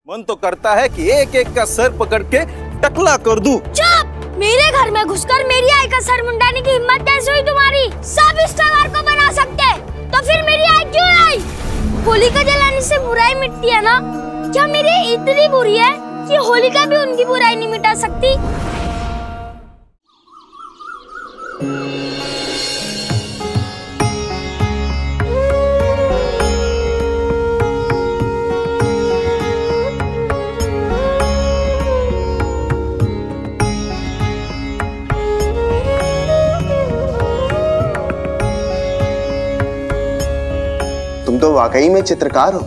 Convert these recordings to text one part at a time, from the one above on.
मन तो करता है कि एक एक का सर पकड़ के टकला कर दूं। चुप! मेरे घर में घुसकर मेरी आई का सर मुंडाने की हिम्मत कैसे हुई तुम्हारी? सब इस त्योहार को बना सकते, तो फिर मेरी आई क्यों आई? होलिका जलाने से बुराई मिटती है ना? क्या मेरी इतनी बुरी है कि होलिका भी उनकी बुराई नहीं मिटा सकती? तुम तो वाकई में चित्रकार हो।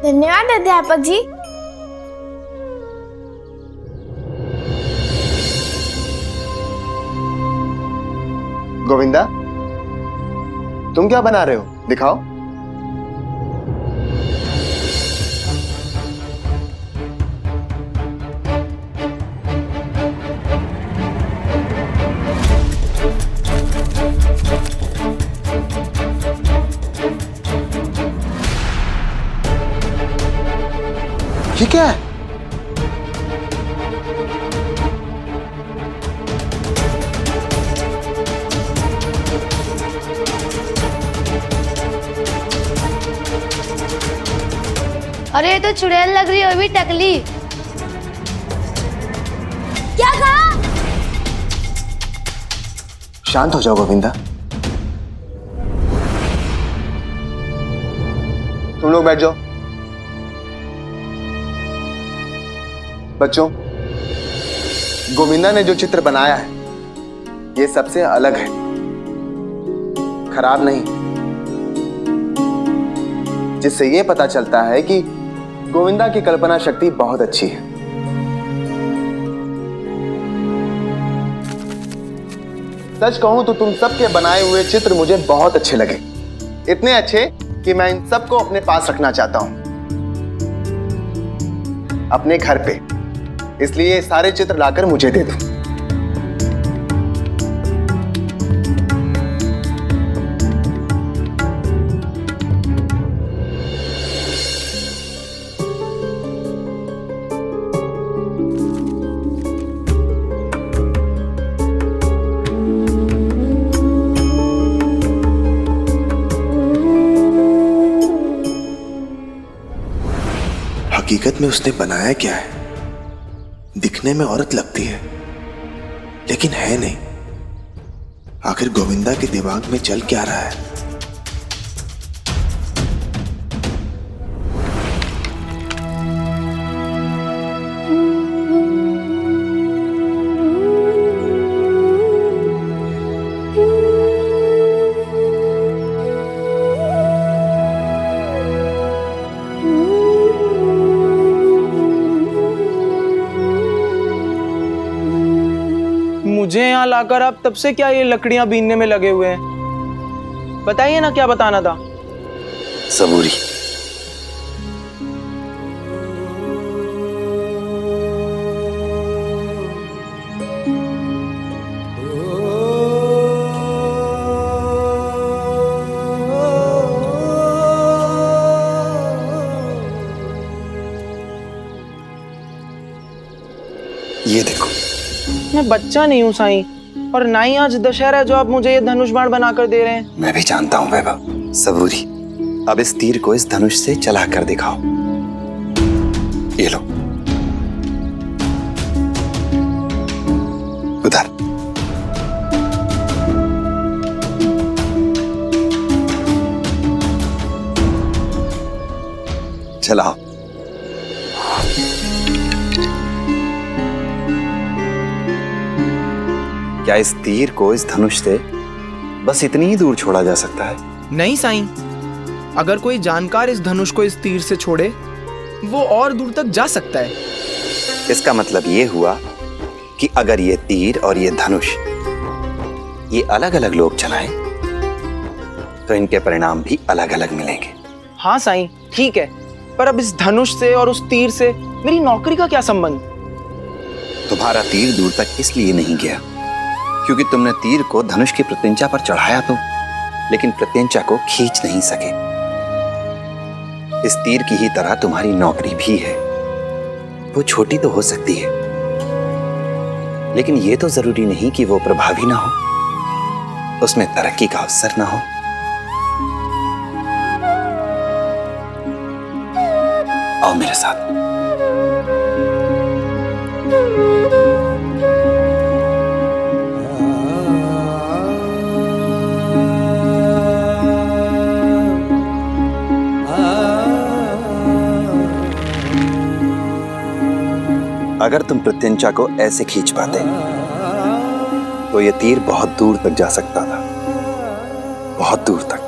धन्यवाद अध्यापक जी। गोविंदा, तुम क्या बना रहे हो? दिखाओ। ये क्या है? अरे ये तो चुड़ैल लग रही है, अभी टकली। क्या कहा? शांत हो जाओ गोविंदा। तुम लोग बैठ जाओ। बच्चों, गोविंदा ने जो चित्र बनाया है ये सबसे अलग है, खराब नहीं, जिससे ये पता चलता है कि गोविंदा की कल्पना शक्ति बहुत अच्छी है। सच कहूं तो तुम सबके बनाए हुए चित्र मुझे बहुत अच्छे लगे, इतने अच्छे कि मैं इन सबको अपने पास रखना चाहता हूं, अपने घर पे। इसलिए ये सारे चित्र लाकर मुझे दे दो। हकीकत में उसने बनाया क्या है? दिखने में औरत लगती है लेकिन है नहीं। आखिर गोविंदा के दिमाग में चल क्या रहा है? मुझे यहाँ लाकर आप तब से क्या ये लकड़ियां बीनने में लगे हुए हैं? बताइए ना क्या बताना था। सबूरी। ये देखो, मैं बच्चा नहीं हूँ साईं, और ना ही आज दशहरा जो आप मुझे ये धनुष बाण बनाकर दे रहे हैं। मैं भी जानता हूं वैभव। सबूरी, अब इस तीर को इस धनुष से चला कर दिखाओ। ये लो, उधर। चलाओ। क्या इस तीर को इस धनुष से बस इतनी ही दूर छोड़ा जा सकता है? नहीं साईं, अगर कोई जानकार इस धनुष को इस तीर से छोड़े वो और दूर तक जा सकता है। इसका मतलब ये हुआ कि अगर ये तीर और ये धनुष ये अलग अलग लोग चलाएं तो इनके परिणाम भी अलग अलग मिलेंगे। हाँ साईं, ठीक है, पर अब इस धनुष से और उस तीर से मेरी नौकरी का क्या संबंध? तुम्हारा तीर दूर तक इसलिए नहीं गया क्योंकि तुमने तीर को धनुष की प्रत्यंचा पर चढ़ाया तो, लेकिन प्रत्यंचा को खींच नहीं सके। इस तीर की ही तरह तुम्हारी नौकरी भी है। वो छोटी तो हो सकती है, लेकिन ये तो जरूरी नहीं कि वो प्रभावी ना हो, उसमें तरक्की का अवसर ना हो। आओ मेरे साथ। अगर तुम प्रत्यंचा को ऐसे खींच पाते तो ये तीर बहुत दूर तक जा सकता था, बहुत दूर तक।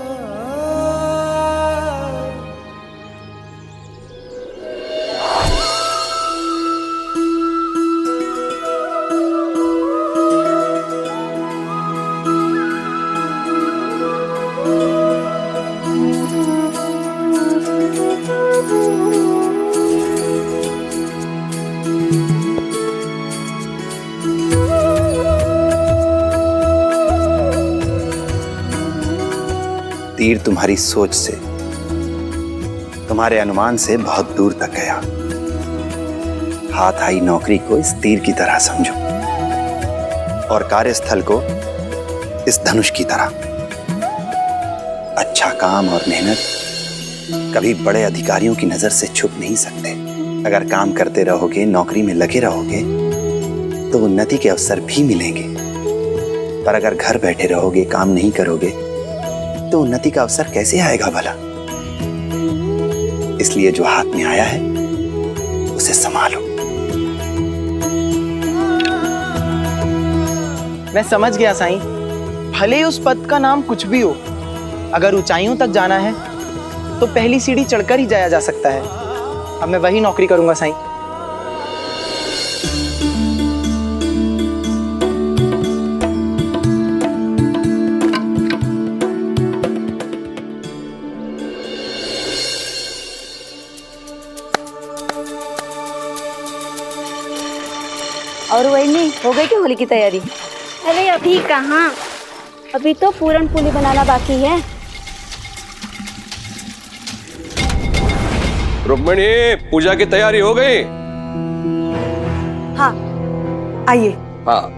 तीर तुम्हारी सोच से, तुम्हारे अनुमान से बहुत दूर तक गया। हाथ आई नौकरी को इस तीर की तरह समझो और कार्यस्थल को इस धनुष की तरह। अच्छा काम और मेहनत कभी बड़े अधिकारियों की नजर से छुप नहीं सकते। अगर काम करते रहोगे, नौकरी में लगे रहोगे, तो उन्नति के अवसर भी मिलेंगे। पर अगर घर बैठे रहोगे, काम नहीं करोगे, तो उन्नति का अवसर कैसे आएगा भला? इसलिए जो हाथ में आया है उसे संभालो। मैं समझ गया साईं। भले ही उस पद का नाम कुछ भी हो, अगर ऊंचाइयों तक जाना है तो पहली सीढ़ी चढ़कर ही जाया जा सकता है। अब मैं वही नौकरी करूंगा साईं। और वही नहीं हो गई कि होली की तैयारी? अरे अभी कहाँ, अभी तो पूरन पूली बनाना बाकी है। रुक्मिणी, पूजा की तैयारी हो गई? हाँ, आइए। हाँ।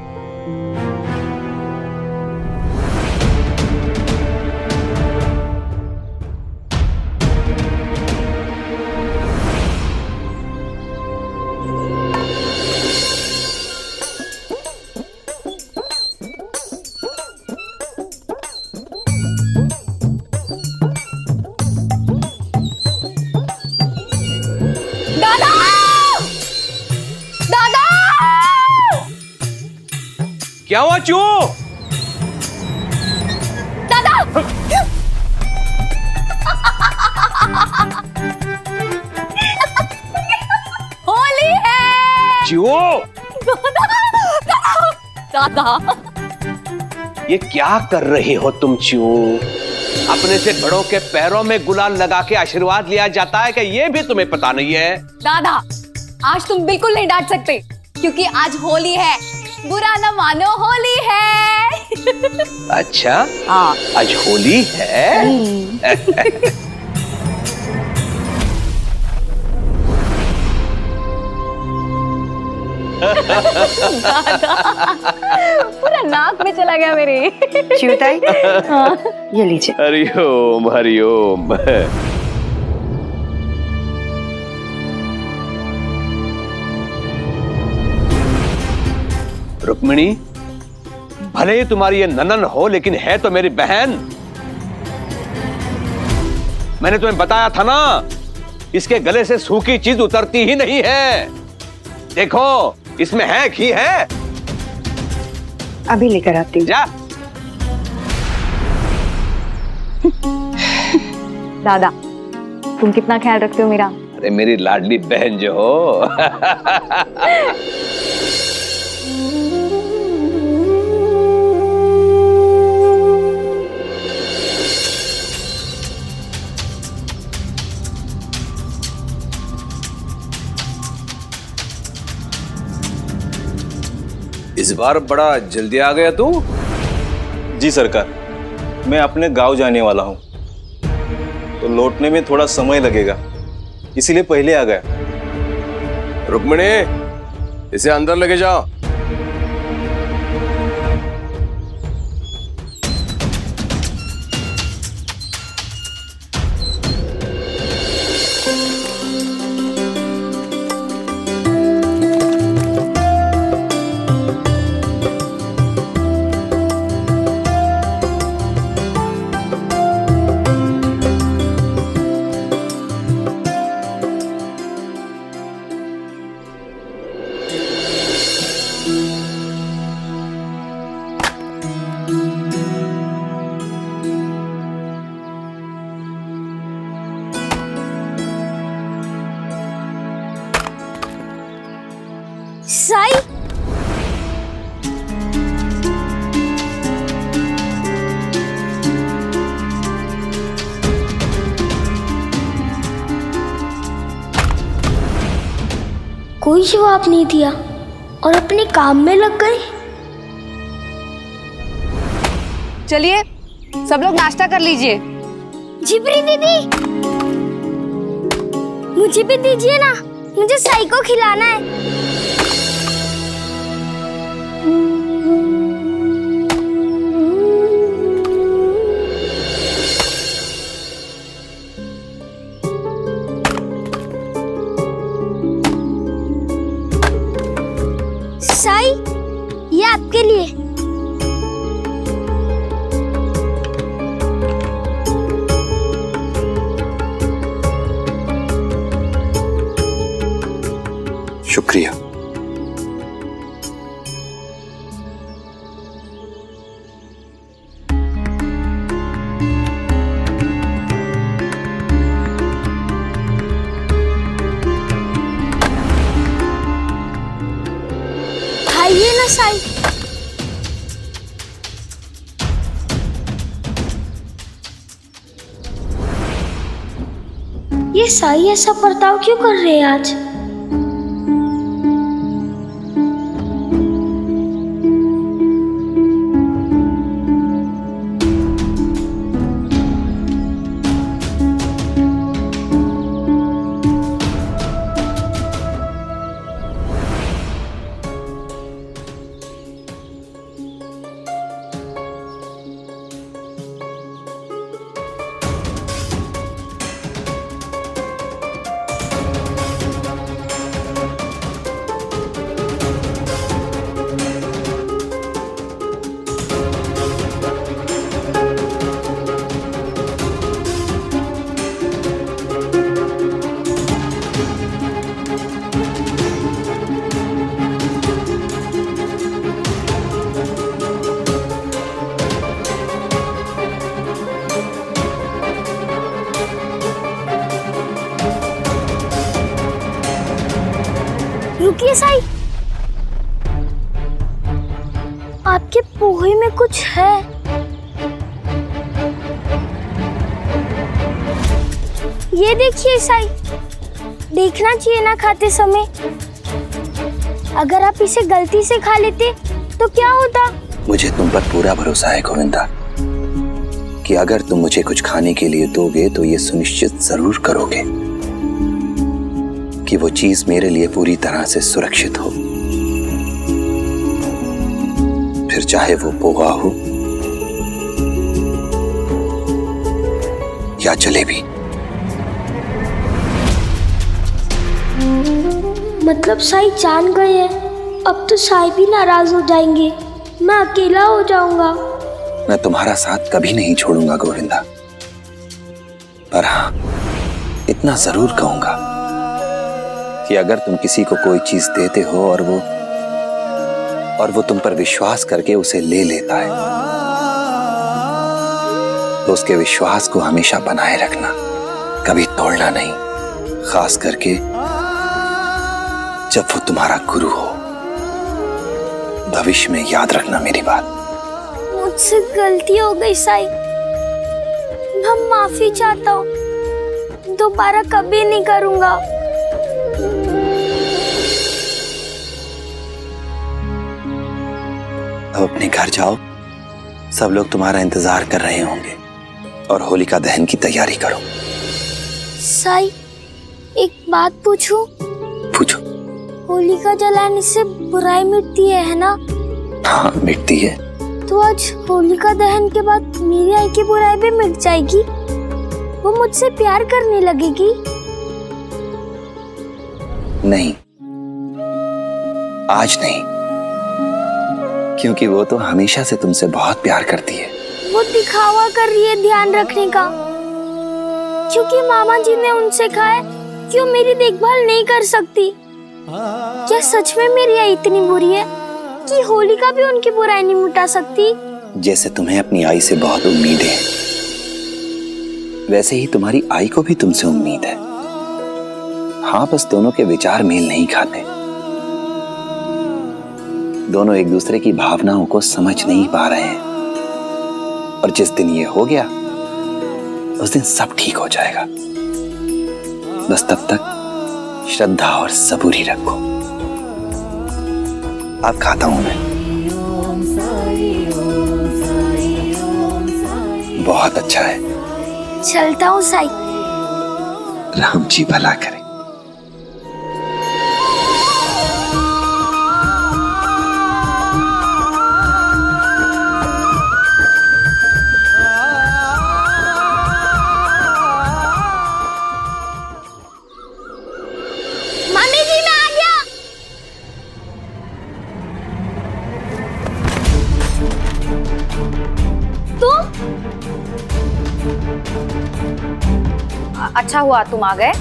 क्या हुआ चू? दादा! होली है! चू! दादा! ये क्या कर रही हो तुम चू? अपने से बड़ों के पैरों में गुलाल लगा के आशीर्वाद लिया जाता है कि ये भी तुम्हें पता नहीं है? दादा, आज तुम बिल्कुल नहीं डांट सकते, क्योंकि आज होली है। बुरा न मानो, होली है। अच्छा, आज होली है? पूरा नाक में चला गया मेरे। चिवताई, ये लीजिए। हरिओम हरिओम। रुक्मिणी, भले ही तुम्हारी ये ननन हो, लेकिन है तो मेरी बहन। मैंने तुम्हें बताया था ना, इसके गले से सूखी चीज उतरती ही नहीं है। देखो, इसमें है घी है। अभी लेकर आती हूँ। जा। दादा, तुम कितना ख्याल रखते हो मेरा। अरे मेरी लाडली बहन जो हो। इस बार बड़ा जल्दी आ गया तू। जी सरकार, मैं अपने गांव जाने वाला हूँ। तो लौटने में थोड़ा समय लगेगा, इसीलिए पहले आ गया। रुक्मिणी, इसे अंदर लेके जाओ। साई, कोई जवाब नहीं दिया और अपने काम में लग गए। चलिए सब लोग नाश्ता कर लीजिए। जिब्री दीदी, मुझे भी दीजिए ना, मुझे साई को खिलाना है। साई, ये आपके लिए। शुक्रिया। खाइए ना साई। ये साई ऐसा बर्ताव क्यों कर रहे हैं आज? रुकिए साई, आपके पोहे में कुछ है। ये देखिए साई, देखना चाहिए ना खाते समय। अगर आप इसे गलती से खा लेते तो क्या होता? मुझे तुम पर पूरा भरोसा है गोविंदा कि अगर तुम मुझे कुछ खाने के लिए दोगे तो ये सुनिश्चित जरूर करोगे कि वो चीज मेरे लिए पूरी तरह से सुरक्षित हो, फिर चाहे वो पोहा हो या जलेबी। मतलब साई जान गए हैं, अब तो साई भी नाराज हो जाएंगे, मैं अकेला हो जाऊंगा। मैं तुम्हारा साथ कभी नहीं छोड़ूंगा गोविंदा, पर हाँ इतना जरूर कहूंगा कि अगर तुम किसी को कोई चीज देते हो और वो तुम पर विश्वास करके उसे ले लेता है तो उसके विश्वास को हमेशा बनाए रखना, कभी तोड़ना नहीं, खास करके जब वो तुम्हारा गुरु हो। भविष्य में याद रखना मेरी बात। मुझसे गलती हो गई साई, मैं माफी चाहता हूँ, दोबारा कभी नहीं करूंगा। अब अपने घर जाओ, सब लोग तुम्हारा इंतजार कर रहे होंगे और होलिका दहन की तैयारी करो। साई, एक बात पूछूं? पूछो। होलिका जलाने से बुराई मिटती है ना? हाँ, मिटती है। तो आज होलिका दहन के बाद मेरी आई की बुराई भी मिट जाएगी? वो मुझसे प्यार करने लगेगी? नहीं, आज नहीं, क्योंकि वो तो हमेशा से तुमसे बहुत प्यार करती है। वो दिखावा कर रही है ध्यान रखने का, क्योंकि मामा जी ने उनसे कहा है कि वो मेरी देखभाल नहीं कर सकती। क्या सच में मेरी आई इतनी बुरी है कि होलिका भी उनकी बुराई नहीं मिटा सकती? जैसे तुम्हें अपनी आई से बहुत उम्मीद है, वैसे ही तुम्हारी आई को भी तुमसे उम्मीद है। हाँ, बस दोनों के विचार मेल नहीं खाते। दोनों एक दूसरे की भावनाओं को समझ नहीं पा रहे हैं, और जिस दिन ये हो गया उस दिन सब ठीक हो जाएगा। बस तब तक श्रद्धा और सबूरी रखो। अब खाता हूं मैं। बहुत अच्छा है। चलता हूँ साई। राम जी भला करे। मम्मी जी, मैं आ गया। अच्छा हुआ तुम आ गए।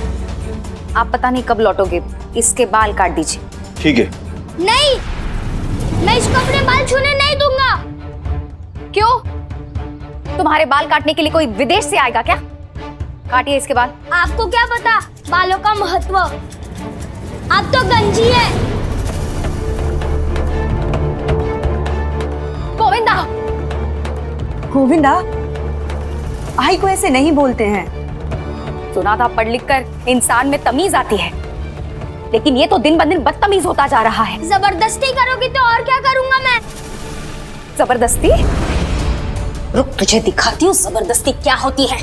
आप पता नहीं कब लौटोगे। इसके बाल काट दीजिए। ठीक है। नहीं, मैं इसको अपने बाल छूने नहीं दूंगा। क्यों? तुम्हारे बाल काटने के लिए कोई विदेश से आएगा क्या? काटिए इसके बाल। आपको क्या पता बालों का महत्व? आप तो गंजी है। गोविंदा, गोविंदा, आई को ऐसे नहीं बोलते हैं। सुना था पढ़ लिख कर इंसान में तमीज आती है, लेकिन ये तो दिन ब दिन बदतमीज होता जा रहा है। जबरदस्ती करोगी तो और क्या करूंगा मैं? जबरदस्ती? रुक, तुझे दिखाती हूँ जबरदस्ती क्या होती है।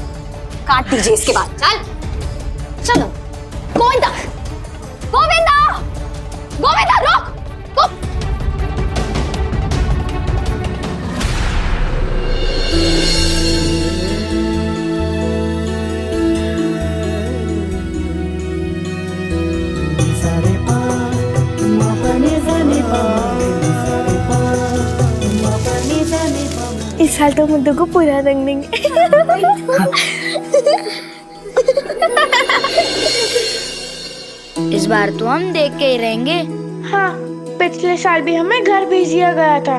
काट दीजिए इसके बाद। चल चलो। गोविंदा, गोविंदा, गोविंदा, रुक, रुक। इस साल तो मुद्दों को पूरा रंग देंगे। इस बार तो हम देख के ही रहेंगे। हाँ, पिछले साल भी हमें घर भेज दिया गया था।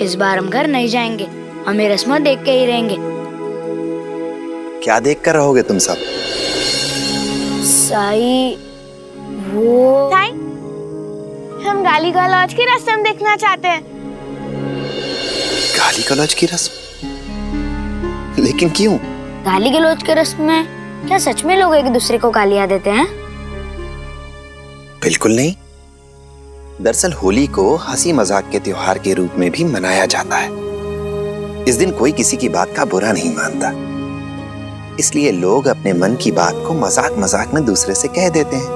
इस बार हम घर नहीं जाएंगे, हमें रस्म देख के ही रहेंगे। क्या देख कर रहोगे तुम सब? साई, वो साई, हम गाली गलौज की रस्म देखना चाहते हैं। गाली गलौज की रस्म? लेकिन क्यों? गाली गलौज के रस्म में क्या सच में लोग एक दूसरे को गालियां देते हैं? बिल्कुल नहीं। दरअसल होली को हंसी मजाक के त्योहार के रूप में भी मनाया जाता है। इस दिन कोई किसी की बात का बुरा नहीं मानता, इसलिए लोग अपने मन की बात को मजाक मजाक में दूसरे से कह देते हैं,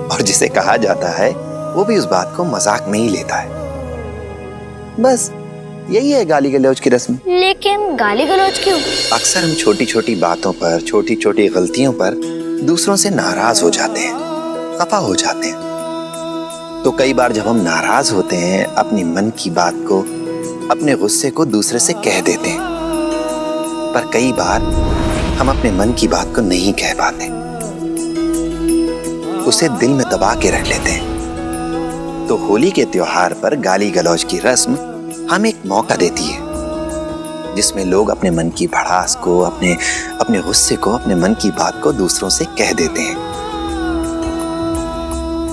और जिसे कहा जाता है वो भी उस बात को मजाक में ही लेता है। बस यही है गाली गलौज की रस्म। लेकिन गाली गलौज क्यों? अक्सर हम छोटी छोटी बातों पर, छोटी छोटी गलतियों पर दूसरों से नाराज हो जाते हैं, खफा हो जाते हैं। तो कई बार जब हम नाराज होते हैं, अपनी मन की बात को, अपने गुस्से को दूसरे से कह देते हैं, पर कई बार हम अपने मन की बात को नहीं कह पाते, उसे दिल में दबा के रख लेते हैं। तो होली के त्योहार पर गाली गलौज की रस्म हमें एक मौका देती है, जिसमें लोग अपने मन की भड़ास को, अपने गुस्से को, अपने मन की बात को दूसरों से कह देते हैं,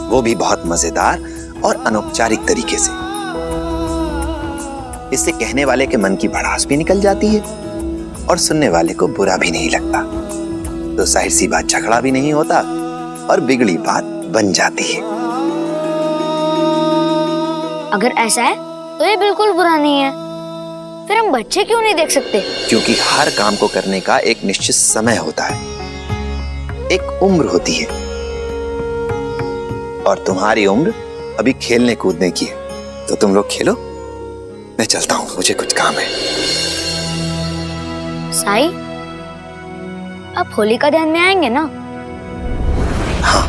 वो भी बहुत मजेदार और अनौपचारिक तरीके से। इससे कहने वाले के मन की भड़ास भी निकल जाती है और सुनने वाले को बुरा भी नहीं लगता। तो जाहिर सी बात, झगड़ा भी नहीं होता और बिगड़ी बात बन जाती है। अगर ऐसा है तो ये बिल्कुल बुरा नहीं है। फिर हम बच्चे क्यों नहीं देख सकते? क्योंकि हर काम को करने का एक निश्चित समय होता है। एक उम्र होती है और तुम्हारी उम्र अभी खेलने कूदने की है। तो तुम लोग खेलो, मैं चलता हूं, मुझे कुछ काम है। साई, आप होली का ध्यान में आएंगे ना? हाँ,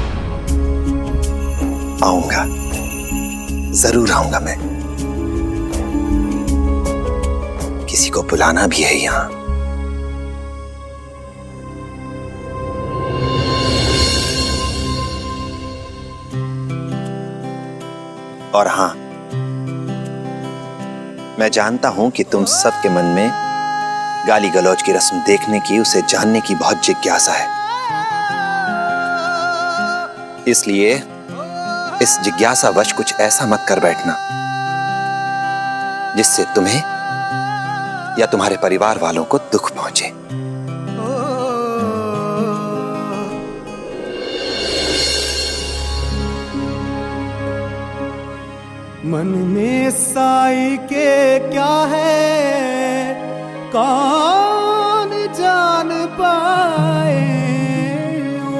आऊंगा, जरूर आऊंगा। मैं किसी को बुलाना भी है यहां। और हां, मैं जानता हूं कि तुम सबके मन में गाली गलौज की रस्म देखने की, उसे जानने की बहुत जिज्ञासा है। इसलिए इस जिज्ञासावश कुछ ऐसा मत कर बैठना जिससे तुम्हें या तुम्हारे परिवार वालों को दुख पहुंचे। मन में साई के क्या है कौन जान पाए।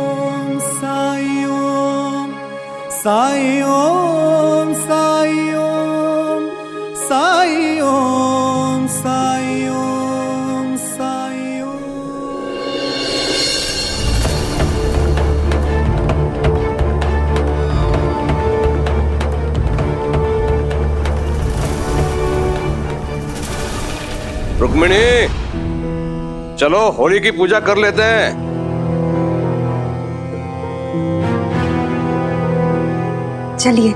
ओम साई ओम साई ओम साई ओम साई ओम साई ओम साई ओम। रुक्मिणी, चलो होली की पूजा कर लेते हैं। चलिए।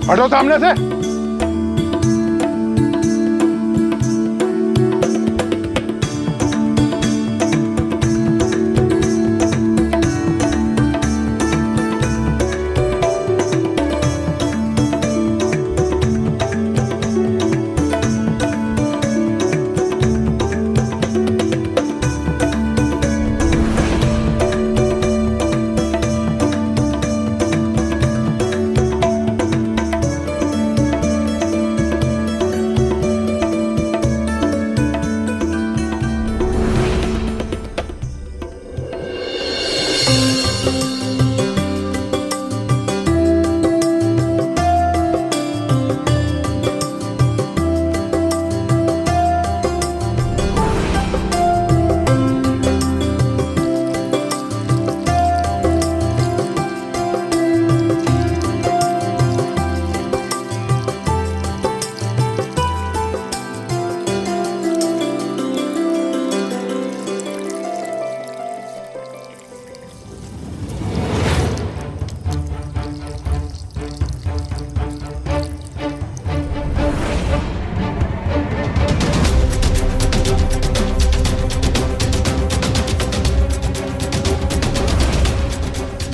हटो सामने से।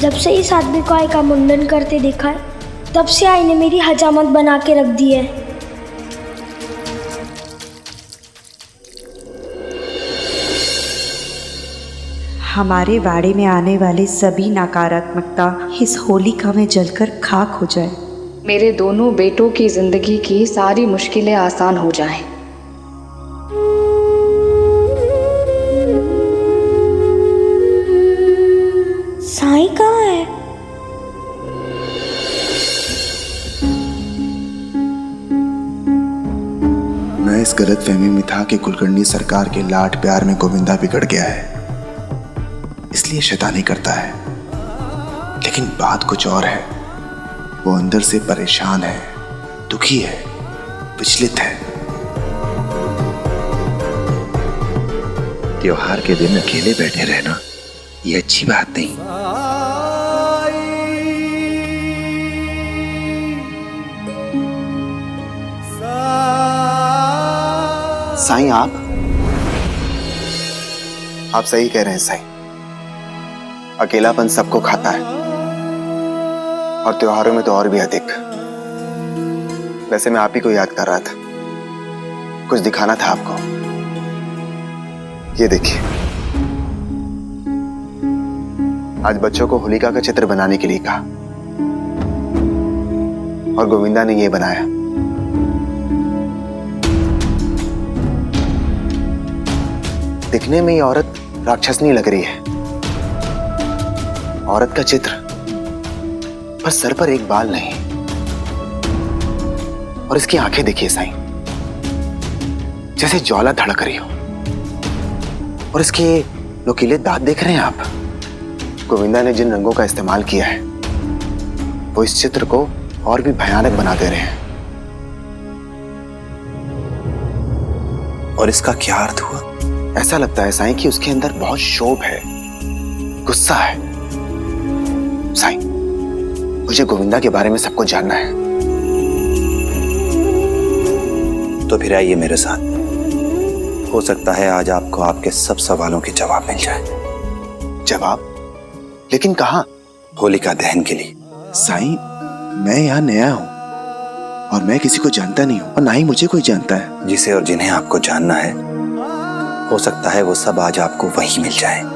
जब से इस आदमी को आई का मुंडन करते देखा है, तब से आई ने मेरी हजामत बना के रख दी है। हमारे वाड़े में आने वाले सभी नकारात्मकता इस होलिका में जलकर खाक हो जाए। मेरे दोनों बेटों की जिंदगी की सारी मुश्किलें आसान हो जाएं। साई कहाँ है? मैं इस गलतफहमी में था कि कुलकर्णी सरकार के लाड प्यार में गोविंदा बिगड़ गया है, इसलिए शैतानी करता है। लेकिन बात कुछ और है। वो अंदर से परेशान है, दुखी है, विचलित है। त्योहार के दिन अकेले बैठे रहना ये अच्छी बात नहीं। साईं, आप सही कह रहे हैं साईं। अकेलापन सबको खाता है, और त्योहारों में तो और भी अधिक। वैसे मैं आप ही को याद कर रहा था, कुछ दिखाना था आपको। ये देखिए, आज बच्चों को होलिका का चित्र बनाने के लिए कहा और गोविंदा ने ये बनाया। दिखने में ये औरत राक्षसनी लग रही है, औरत का चित्र, पर सर पर एक बाल नहीं। और इसकी आंखें देखिए साईं, जैसे ज्वाला धड़क रही हो। और इसके नुकीले दांत देख रहे हैं आप? गोविंदा ने जिन रंगों का इस्तेमाल किया है वो इस चित्र को और भी भयानक बना दे रहे हैं। और इसका क्या अर्थ हुआ? ऐसा लगता है साईं कि उसके अंदर बहुत शोभ है, गुस्सा है। साईं, मुझे गोविंदा के बारे में सब कुछ जानना है। तो फिर आइए मेरे साथ। हो सकता है आज आपको आपके सब सवालों के जवाब मिल जाए। जवाब? लेकिन कहाँ? होलिका दहन के लिए। साईं, मैं यहाँ नया हूँ और मैं किसी को जानता नहीं हूँ और ना ही मुझे कोई जानता है। जिसे और जिन्हें आपको जानना है, हो सकता है वो सब आज आपको वहीं मिल जाए।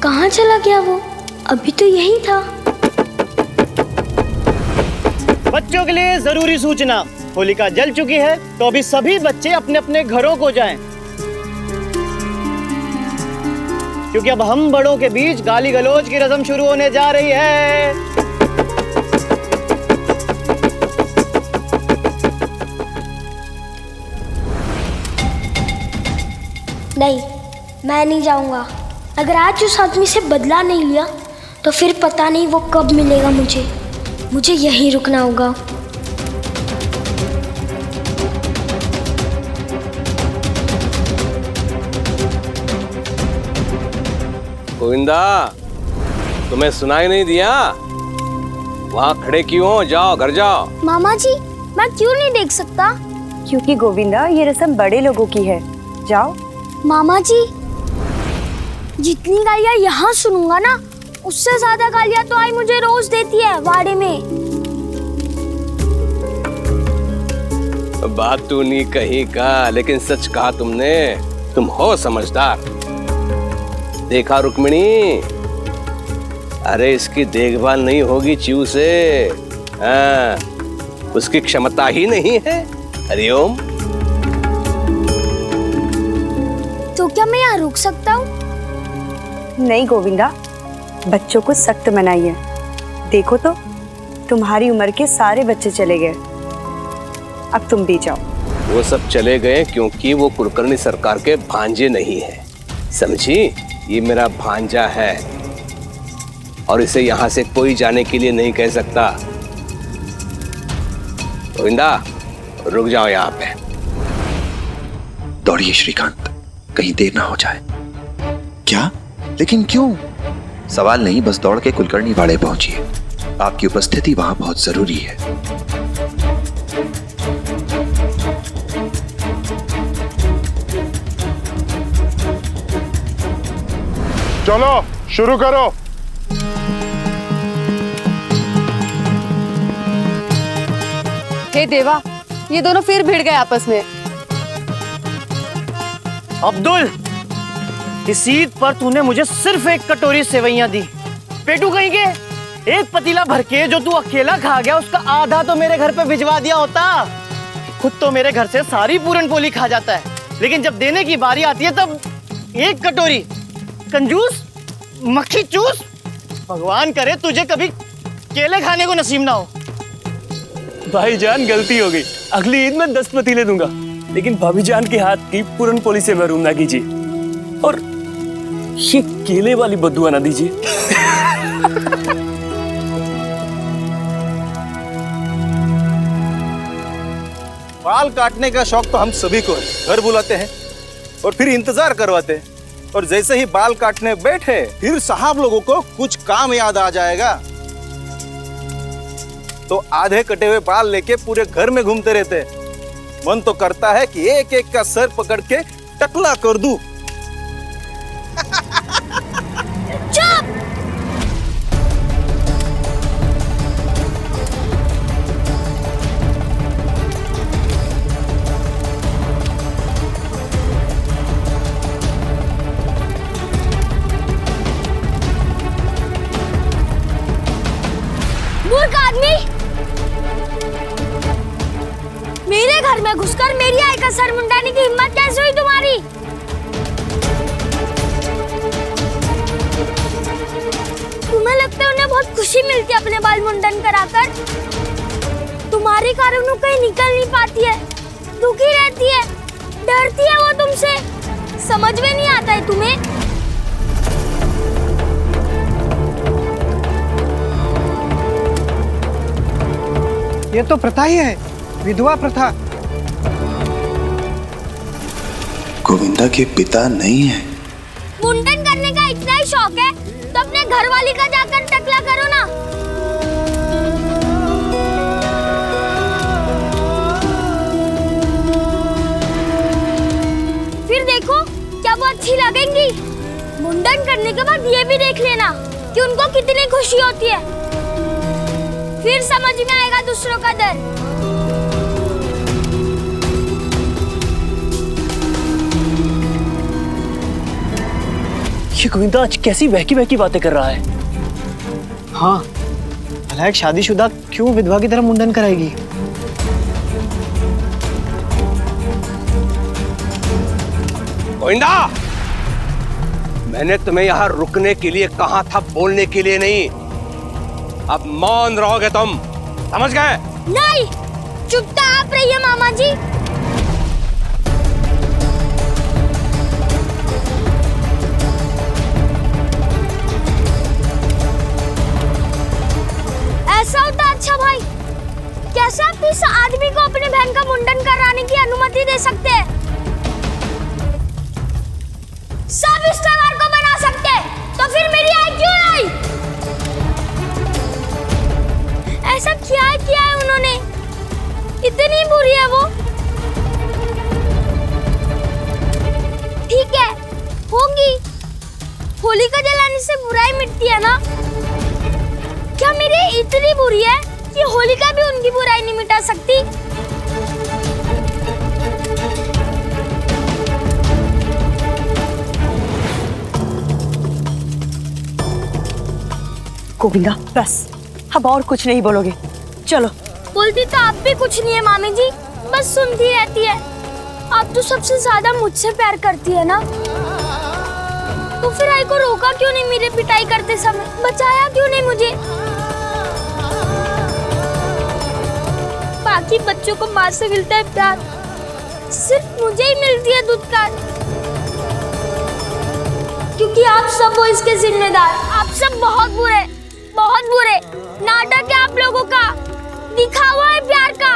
कहाँ चला गया वो? अभी तो यही था। बच्चों के लिए जरूरी सूचना, होलिका जल चुकी है तो अभी सभी बच्चे अपने अपने घरों को जाएं। क्योंकि अब हम बड़ों के बीच गाली गलौज की रस्म शुरू होने जा रही है। नहीं, मैं नहीं जाऊंगा। अगर आज उस आदमी से बदला नहीं लिया तो फिर पता नहीं वो कब मिलेगा मुझे यहीं रुकना होगा। गोविंदा, तुम्हें सुनाई नहीं दिया? वहाँ खड़े क्यों हो? जाओ घर जाओ। मामा जी, मैं क्यों नहीं देख सकता? क्योंकि गोविंदा ये रस्म बड़े लोगों की है। जाओ। मामा जी, जितनी गालियाँ यहाँ सुनूंगा ना, उससे ज्यादा गालियाँ तो आई मुझे रोज देती है वाड़े में। बात तू नहीं कही का, लेकिन सच कहा तुमने। तुम हो समझदार। देखा रुक्मिणी, अरे इसकी देखभाल नहीं होगी च्यू से। उसकी क्षमता ही नहीं है। हरिओम। तो क्या मैं यहाँ रुक सकता हूँ? नहीं गोविंदा, बच्चों को सख्त मनाइए। देखो तो तुम्हारी उम्र के सारे बच्चे चले गए, अब तुम भी जाओ। वो सब चले गए क्योंकि वो कुलकर्णी सरकार के भांजे नहीं है, समझी? ये मेरा भांजा है और इसे यहाँ से कोई जाने के लिए नहीं कह सकता। गोविंदा, रुक जाओ यहाँ पे। दौड़िए श्रीकांत, कहीं देर ना हो जाए। क्या? लेकिन क्यों? सवाल नहीं, बस दौड़ के कुलकर्णी वाड़े पहुंचिए। आपकी उपस्थिति वहां बहुत जरूरी है। चलो शुरू करो। हे देवा, ये दोनों फिर भिड़ गए आपस में। अब्दुल, इस ईद पर तूने मुझे सिर्फ एक कटोरी सेवइयां दी। पेटू कहीं के एक पतीला भर के जो तू अकेला खा गया, उसका आधा तो मेरे घर पे भिजवा दिया होता। खुद तो मेरे घर से सारी पूरन पोली खा जाता है, लेकिन जब देने की बारी आती है तब एक कटोरी। कंजूस, मक्खी चूस। भगवान करे तुझे कभी केले खाने को नसीब ना हो। भाईजान, गलती हो गई। अगली ईद में 10 पतीले दूंगा, लेकिन भाभी जान के हाथ की पूरन पोली से महरूम ना कीजिए। और ये केले वाली बदुआ ना दीजिए। बाल काटने का शौक तो हम सभी को है। घर बुलाते हैं और फिर इंतजार करवाते हैं, और जैसे ही बाल काटने बैठे फिर साहब लोगों को कुछ काम याद आ जाएगा तो आधे कटे हुए बाल लेके पूरे घर में घूमते रहते हैं। मन तो करता है कि एक एक का सर पकड़ के टकला कर दूं। चुप! मूर्ख आदमी, मेरे घर में घुसकर मेरी आई का सर मुंडाने की हिम्मत कैसे हुई तुम्हारी? तुम्हें लगता है उन्हें बहुत खुशी मिलती है अपने बाल मुंडन कराकर? तुम्हारे कारण वो कहीं निकल नहीं पाती है, दुखी रहती है, डरती है वो तुमसे। समझ में नहीं आता है तुम्हें? ये तो प्रथा ही है, विधवा प्रथा। गोविंदा के पिता नहीं है। मुंडन करने का इतना ही शौक है तो अपने घर वाली का जाकर टकला करो ना। फिर देखो क्या वो अच्छी लगेंगी। मुंडन करने के बाद ये भी देख लेना कि उनको कितनी खुशी होती है, फिर समझ में आएगा दूसरों का दर्द। ये गोविंदा आज कैसी बहकी बहकी बातें कर रहा है। हाँ, भला एक शादीशुदा क्यों विधवा की तरह मुंडन कराएगी? गोविंदा, मैंने तुम्हें यहाँ रुकने के लिए कहा था, बोलने के लिए नहीं। अब मौन रहोगे तुम, समझ गए? नहीं, चुपचाप रहिए मामा जी। ऐसा होता अच्छा भाई, कैसे आप इस आदमी को अपने बहन का मुंडन कराने की अनुमति दे सकते हैं? सब इस त्योहार को बना सकते हैं, तो फिर मेरी आई क्यों आई? ऐसा क्या किया है उन्होंने? इतनी बुरी है वो? ठीक है, होगी। होलिका जलाने से बुराई मिटती है ना? क्या मेरी इतनी बुरी है कि होलिका भी उनकी बुराई नहीं मिटा सकती? गोविंदा बस, अब और कुछ नहीं बोलोगे, चलो। बोलती तो आप भी कुछ नहीं है मामी जी, बस सुनती रहती है। आप तो सबसे ज्यादा मुझसे प्यार करती है ना, तो फिर आई को रोका क्यों नहीं? मेरे पिटाई करते समय बचाया क्यों नहीं मुझे? बाकी बच्चों को माँ से मिलता है प्यार, सिर्फ मुझे ही मिलती है दुत्कार। क्योंकि आप सब वो इसके जिम्मेदार। आप सब बहुत बुरे, बहुत बुरे। नाटक है आप लोगों का, दिखा हुआ है प्यार का।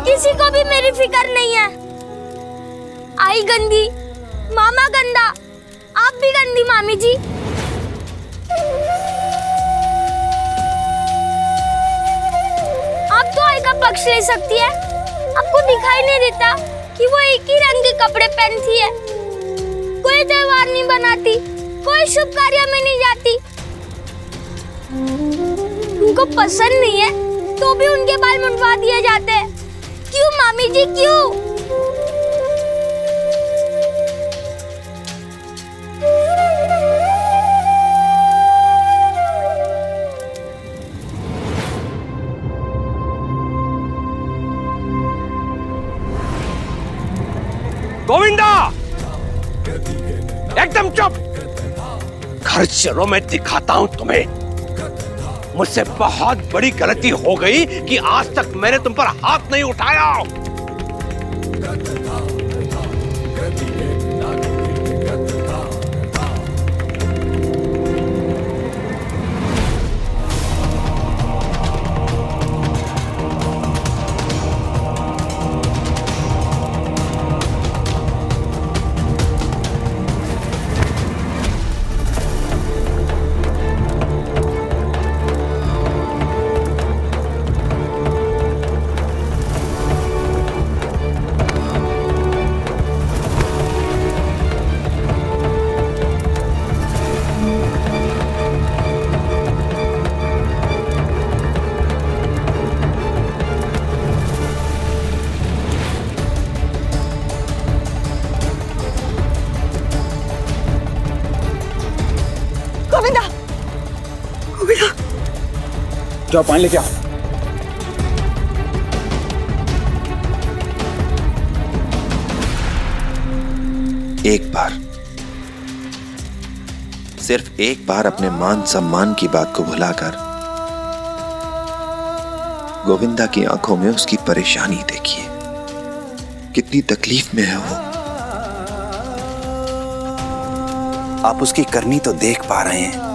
किसी को भी मेरी फिक्र नहीं है। आई गंदी, मामा गंदा, आप भी गंदी मामी जी। आप तो आई का पक्ष ले सकती है। आपको दिखाई नहीं देता कि वो एक ही रंग के कपड़े पहनती है, कोई त्योहार नहीं बनाती, कोई शुभ कार्य में नहीं जाती। उनको पसंद नहीं है तो भी उनके बाल मुंडवा दिए जाते हैं। क्यों मामी जी, क्यों? गोविंदा, एकदम चुप। घर चलो, मैं दिखाता हूं तुम्हें। मुझसे बहुत बड़ी गलती हो गई कि आज तक मैंने तुम पर हाथ नहीं उठाया। जाओ पानी लेके आओ। एक बार, सिर्फ एक बार अपने मान सम्मान की बात को भुलाकर गोविंदा की आंखों में उसकी परेशानी देखिए, कितनी तकलीफ में है वो। आप उसकी करनी तो देख पा रहे हैं,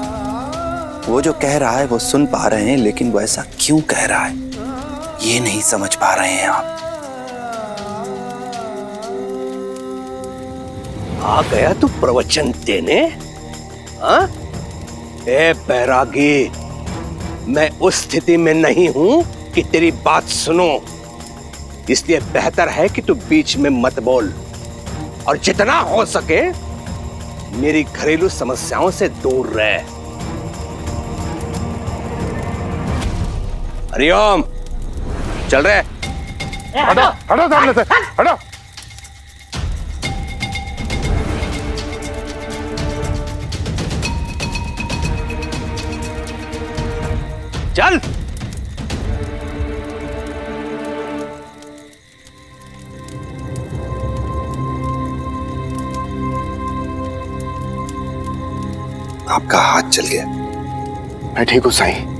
वो जो कह रहा है वो सुन पा रहे हैं, लेकिन वो ऐसा क्यों कह रहा है ये नहीं समझ पा रहे हैं आप। आ गया तू प्रवचन देने? हाँ? ए बैरागी, मैं उस स्थिति में नहीं हूं कि तेरी बात सुनो, इसलिए बेहतर है कि तू बीच में मत बोल और जितना हो सके मेरी घरेलू समस्याओं से दूर रह। हरिओम, चल रहे? हटो हटो सामने से, हटो। चल। आपका हाथ चल गया। मैं ठीक हूं साईं,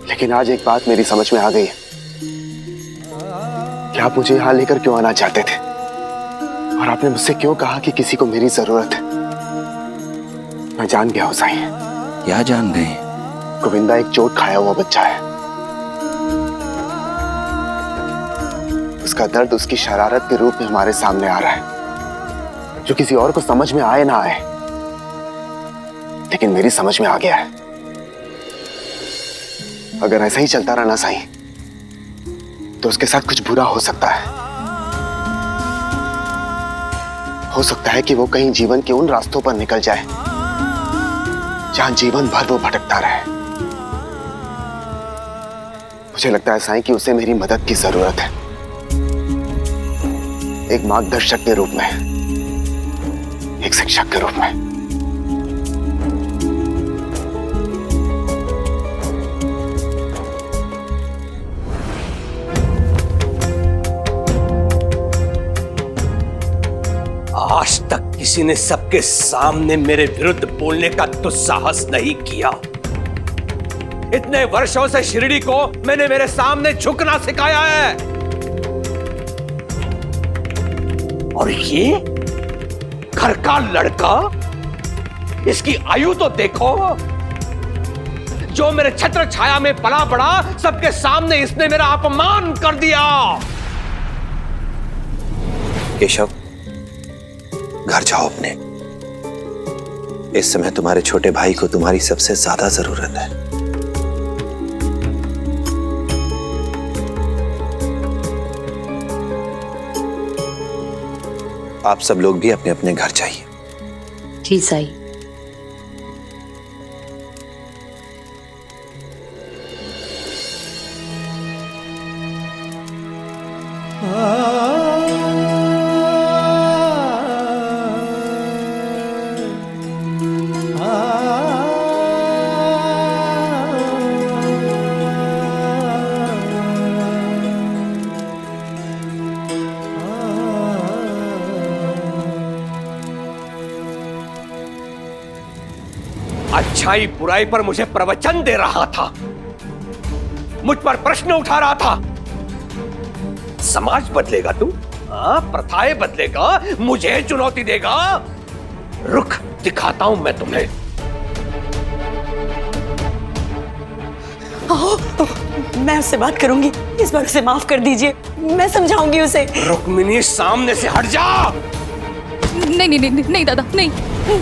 लेकिन आज एक बात मेरी समझ में आ गई है कि आप मुझे यहां लेकर क्यों आना चाहते थे, और आपने मुझसे क्यों कहा कि किसी को मेरी जरूरत है। मैं जान गया हूं साईं। क्या जान गए? गोविंदा एक चोट खाया हुआ बच्चा है। उसका दर्द उसकी शरारत के रूप में हमारे सामने आ रहा है, जो किसी और को समझ में आए ना आए, लेकिन मेरी समझ में आ गया है। अगर ऐसा ही चलता रहा ना साईं, तो उसके साथ कुछ बुरा हो सकता है। हो सकता है कि वो कहीं जीवन के उन रास्तों पर निकल जाए जहां जीवन भर वो भटकता रहे। मुझे लगता है साईं कि उसे मेरी मदद की जरूरत है, एक मार्गदर्शक के रूप में, एक शिक्षक के रूप में। आज तक किसी ने सबके सामने मेरे विरुद्ध बोलने का दुस्साहस नहीं किया। इतने वर्षों से शिरडी को मैंने मेरे सामने झुकना सिखाया है, और ये घर का लड़का, इसकी आयु तो देखो, जो मेरे छत्र छाया में पला पड़ा, सबके सामने इसने मेरा अपमान कर दिया। केशव, घर जाओ अपने। इस समय तुम्हारे छोटे भाई को तुम्हारी सबसे ज्यादा जरूरत है। आप सब लोग भी अपने अपने घर जाइए। जी साईं। अच्छाई बुराई पर मुझे प्रवचन दे रहा था, मुझ पर प्रश्न उठा रहा था। समाज बदलेगा तू? प्रथाएं बदलेगा, मुझे चुनौती देगा? रुक, दिखाता हूं मैं तुम्हें। मैं उससे बात करूंगी, इस बार उसे माफ कर दीजिए, मैं समझाऊंगी उसे। रुक्मिणी, सामने से हट जा। नहीं नहीं नहीं नहीं दादा, नहीं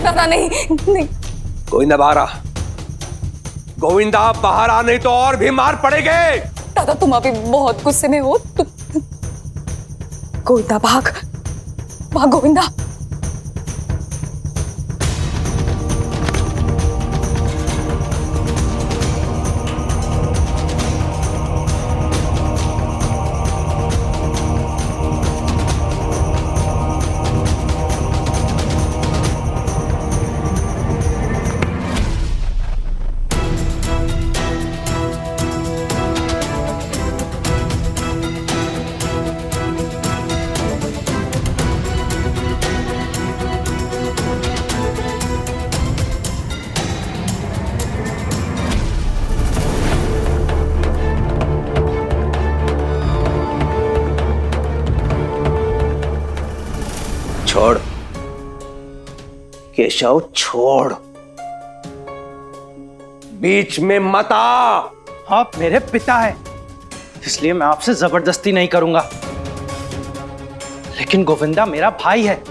दादा, नहीं नहीं। गोविंदा बाहर आ। गोविंदा बाहर आ, नहीं तो और भी मार पड़ेगे। दादा तुम अभी बहुत गुस्से में हो। गोविंदा भाग भाग गोविंदा। छोड़ केशव, छोड़, बीच में मत आ। आप मेरे पिता हैं, इसलिए मैं आपसे जबरदस्ती नहीं करूंगा। लेकिन गोविंदा मेरा भाई है।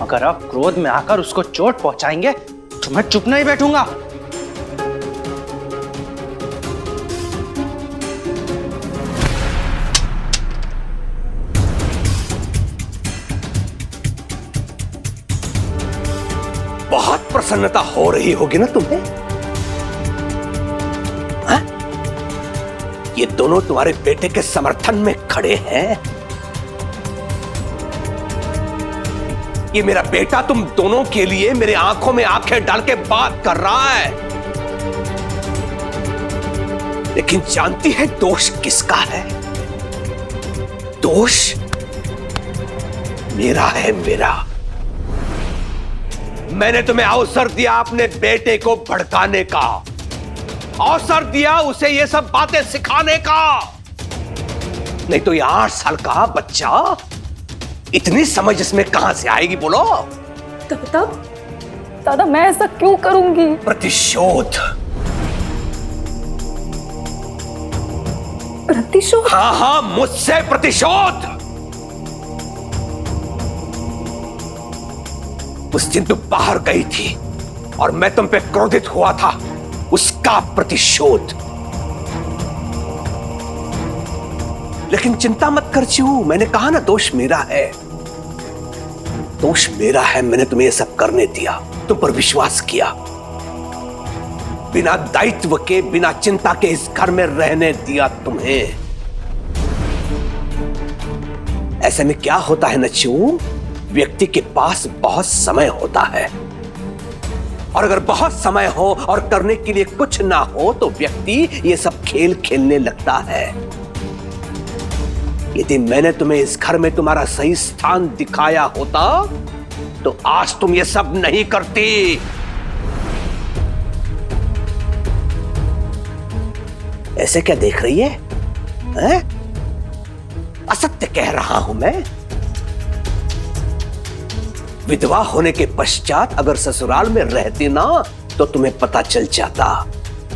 अगर आप क्रोध में आकर उसको चोट पहुंचाएंगे तो मैं चुप नहीं बैठूंगा। बहुत प्रसन्नता हो रही होगी ना तुम्हें? हा? ये दोनों तुम्हारे बेटे के समर्थन में खड़े हैं। ये मेरा बेटा तुम दोनों के लिए मेरे आंखों में आंखें डाल के बात कर रहा है। लेकिन जानती है दोष किसका है? दोष मेरा है, मेरा। मैंने तुम्हें अवसर दिया अपने बेटे को भड़काने का, अवसर दिया उसे ये सब बातें सिखाने का। नहीं तो ये 8 साल का बच्चा, इतनी समझ इसमें कहां से आएगी बोलो? तब दादा मैं ऐसा क्यों करूंगी? प्रतिशोध। प्रतिशोध? हाँ, मुझसे प्रतिशोध। उस दिन तुम बाहर गई थी और मैं तुम पे क्रोधित हुआ था, उसका प्रतिशोध। लेकिन चिंता मत कर चू, मैंने कहा ना दोष मेरा है, दोष मेरा है। मैंने तुम्हें यह सब करने दिया, तुम पर विश्वास किया, बिना दायित्व के, बिना चिंता के इस घर में रहने दिया तुम्हें। ऐसे में क्या होता है नच्चू, व्यक्ति के पास बहुत समय होता है, और अगर बहुत समय हो और करने के लिए कुछ ना हो तो व्यक्ति ये सब खेल खेलने लगता है। यदि मैंने तुम्हें इस घर में तुम्हारा सही स्थान दिखाया होता तो आज तुम ये सब नहीं करती। ऐसे क्या देख रही है, हैं? असत्य कह रहा हूं मैं। विधवा होने के पश्चात अगर ससुराल में रहती ना तो तुम्हें पता चल जाता।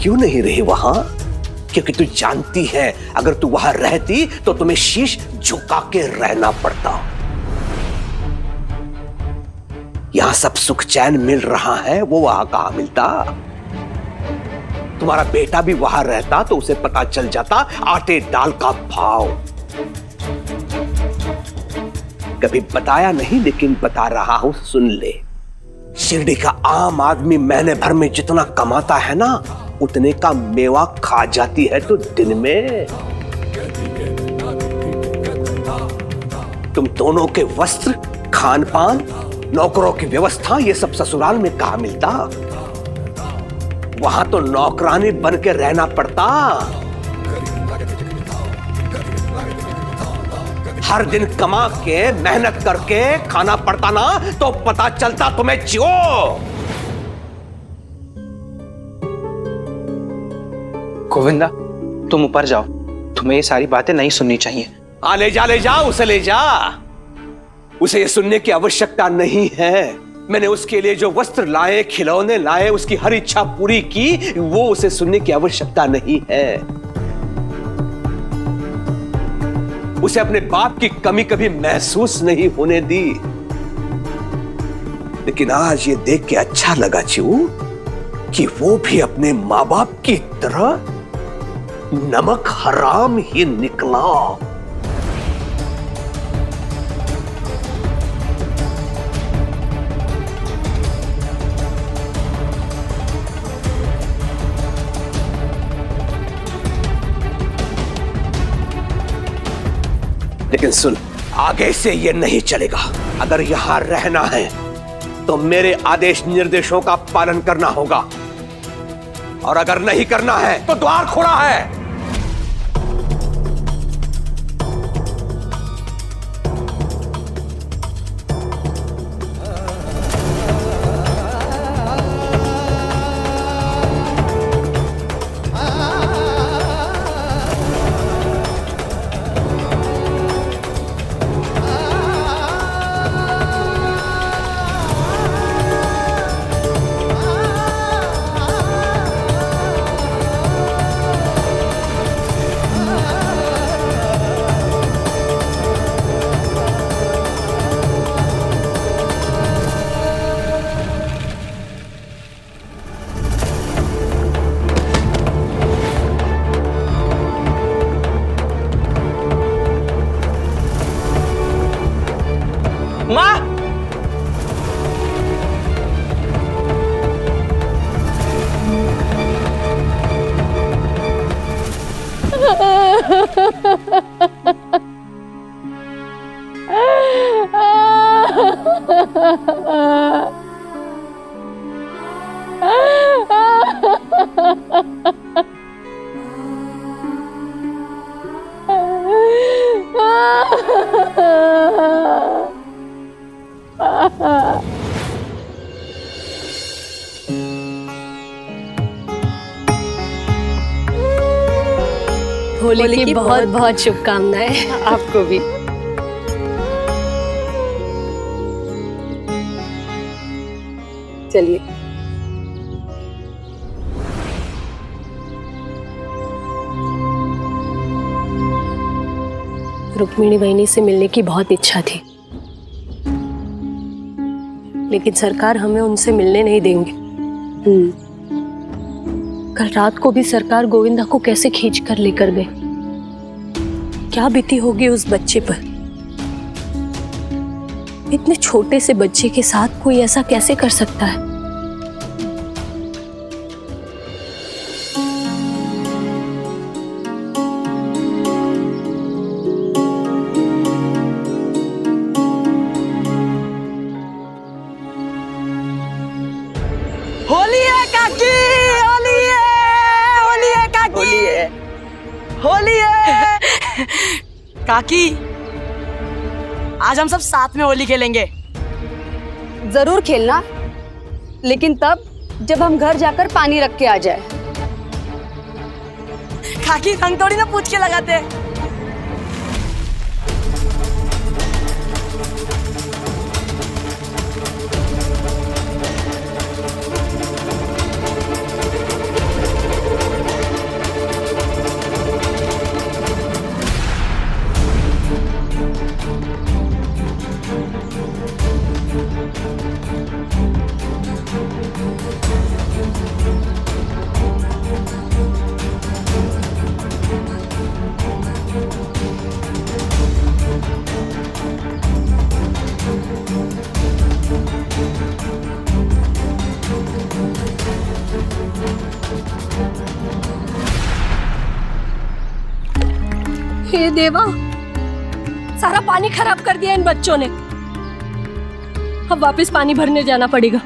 क्यों नहीं रही वहां? क्योंकि तू जानती है अगर तू वहां रहती तो तुम्हें शीश झुका के रहना पड़ता। यहां सब सुख चैन मिल रहा है, वो वहां कहां मिलता? तुम्हारा बेटा भी वहां रहता तो उसे पता चल जाता आटे दाल का भाव। कभी बताया नहीं लेकिन बता रहा हूं, सुन ले। शिरडी का आम आदमी महीने भर में जितना कमाता है ना, उतने का मेवा खा जाती है तो दिन में। तुम दोनों के वस्त्र, खान पान, नौकरों की व्यवस्था, ये सब ससुराल में कहां मिलता? वहां तो नौकरानी बन के रहना पड़ता। हर दिन कमा के मेहनत करके खाना पड़ता ना तो पता चलता तुम्हें जियो। गोविंदा तुम ऊपर जाओ, तुम्हें ये सारी बातें नहीं सुननी चाहिए। ले जा, उसे ले जा। उसे ये सुनने की आवश्यकता नहीं है। मैंने उसके लिए जो वस्त्र लाए, खिलौने लाए, उसकी हर इच्छा पूरी की, वो उसे सुनने की आवश्यकता नहीं है। उसे अपने बाप की कमी कभी महसूस नहीं होने दी। लेकिन आज ये देख के अच्छा लगा चू कि वो भी अपने माँ बाप की तरह नमक हराम ही निकला। लेकिन सुन, आगे से ये नहीं चलेगा। अगर यहां रहना है तो मेरे आदेश निर्देशों का पालन करना होगा, और अगर नहीं करना है तो द्वार खुला है। होली की बहुत बहुत शुभकामनाएं। आपको भी। चलिए। रुक्मिणी बहनी से मिलने की बहुत इच्छा थी, लेकिन सरकार हमें उनसे मिलने नहीं देंगे। कल रात को भी सरकार गोविंदा को कैसे खींच कर लेकर गए। क्या बीती होगी उस बच्चे पर। इतने छोटे से बच्चे के साथ कोई ऐसा कैसे कर सकता है। होली है काकी, होली है, होली है काकी, होली है, होली है। काकी, आज हम सब साथ में होली खेलेंगे। जरूर खेलना, लेकिन तब जब हम घर जाकर पानी रख के आ जाए। काकी, रंग थोड़ी ना पूछ के लगाते हैं। हे देवा, सारा पानी खराब कर दिया इन बच्चों ने। अब वापस पानी भरने जाना पड़ेगा।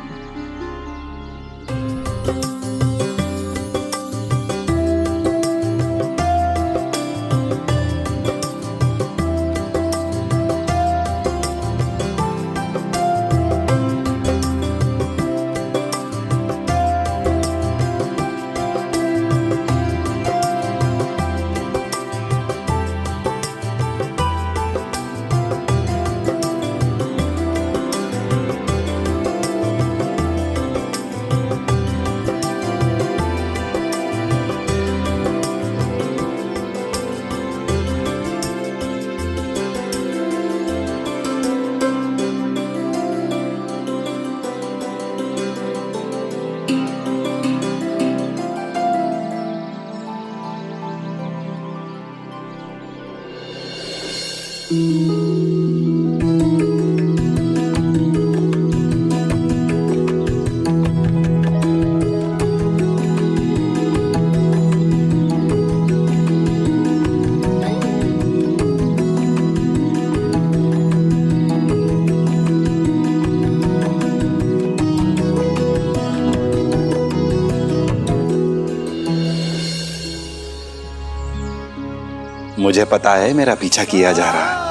मुझे पता है मेरा पीछा किया जा रहा है।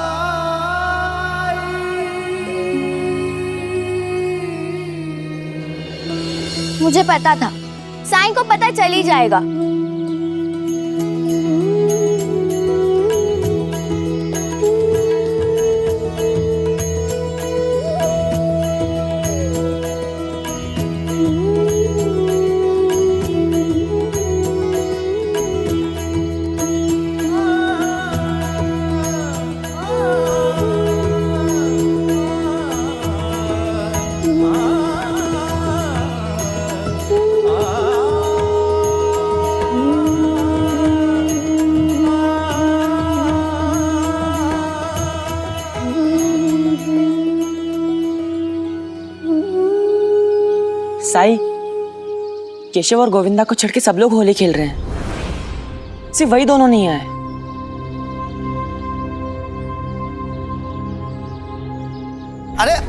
मुझे पता था, साईं को पता चल ही जाएगा। साई, केशव और गोविंदा को छोड़ के सब लोग होली खेल रहे हैं। सिर्फ वही दोनों नहीं आए।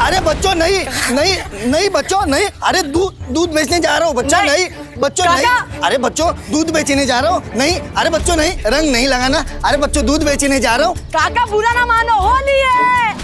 अरे बच्चों नहीं नहीं नहीं बच्चों नहीं, अरे दूध बेचने जा रहा हूँ बच्चों, नहीं बच्चों नहीं, अरे बच्चों दूध बेचने जा रहा हूँ, नहीं अरे बच्चों नहीं, रंग नहीं लगाना, अरे बच्चों दूध बेचने जा रहा हूँ। काका बुरा ना मानो, होली है।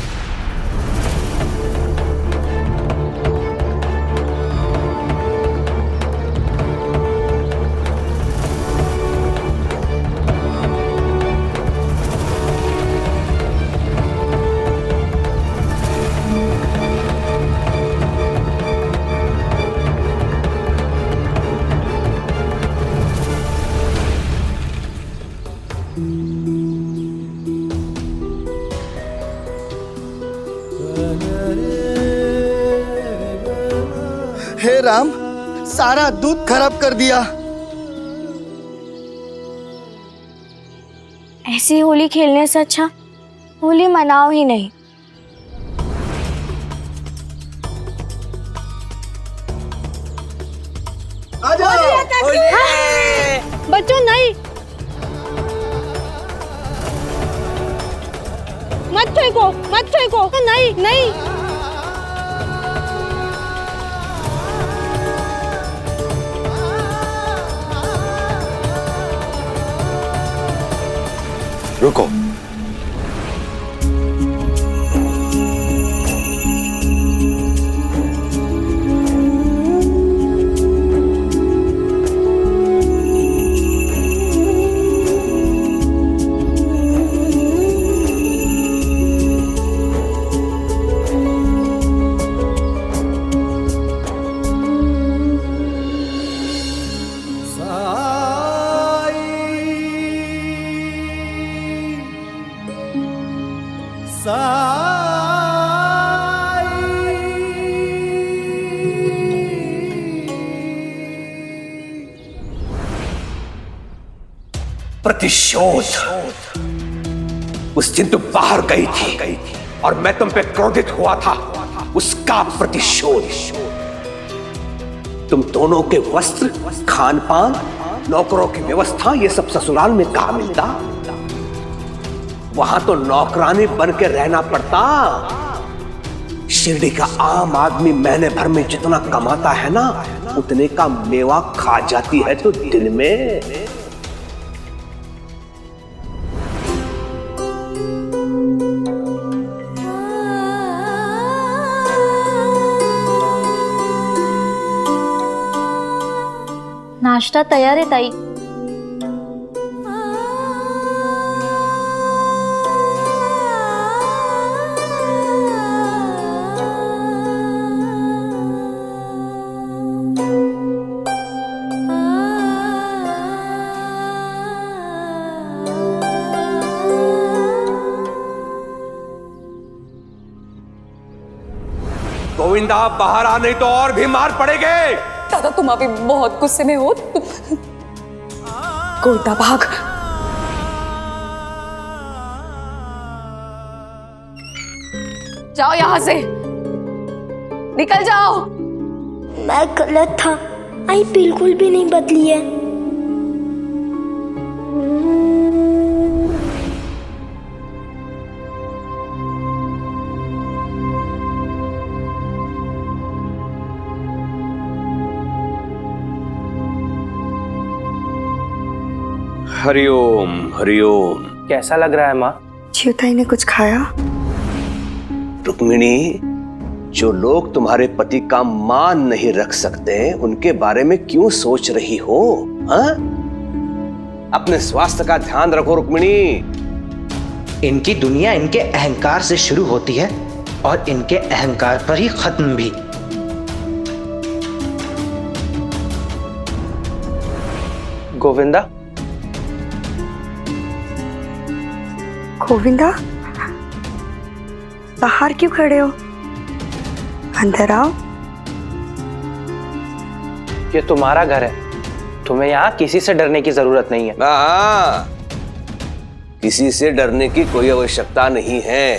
हे राम, सारा दूध खराब कर दिया। ऐसी होली खेलने से अच्छा होली मनाओ ही नहीं। बच्चों नहीं, मत फेंको, मत फेंको, नहीं नहीं। रुको, प्रतिशोध। उस दिन तुम बाहर गई थी और मैं तुम पे क्रोधित हुआ था, उसका प्रतिशोध। तुम दोनों के वस्त्र, खान पान, नौकरों की व्यवस्था, ये सब ससुराल में कहाँ मिलता? वहां तो नौकरानी बन के रहना पड़ता। शिरडी का आम आदमी महीने भर में जितना कमाता है ना, उतने का मेवा खा जाती है तो दिन में। नाश्ता तैयार है ताई। गोविंदा बाहर आ, नहीं तो और भी मार पड़ेगे। दादा तुम अभी बहुत गुस्से में हो। गोविंदा भाग। जाओ यहां से, निकल जाओ। मैं गलत था, आई बिल्कुल भी नहीं बदली है। हरिओम हरिओम। कैसा लग रहा है माँ? चिवताई ने कुछ खाया? रुक्मिणी, जो लोग तुम्हारे पति का मान नहीं रख सकते, उनके बारे में क्यों सोच रही हो? हाँ? अपने स्वास्थ्य का ध्यान रखो रुक्मिणी। इनकी दुनिया इनके अहंकार से शुरू होती है और इनके अहंकार पर ही खत्म भी। गोविंदा, गोविंदा, बाहर क्यों खड़े हो? अंदर आओ। ये तुम्हारा घर है, तुम्हें यहाँ किसी से डरने की जरूरत नहीं है। हाँ, किसी से डरने की कोई आवश्यकता नहीं है,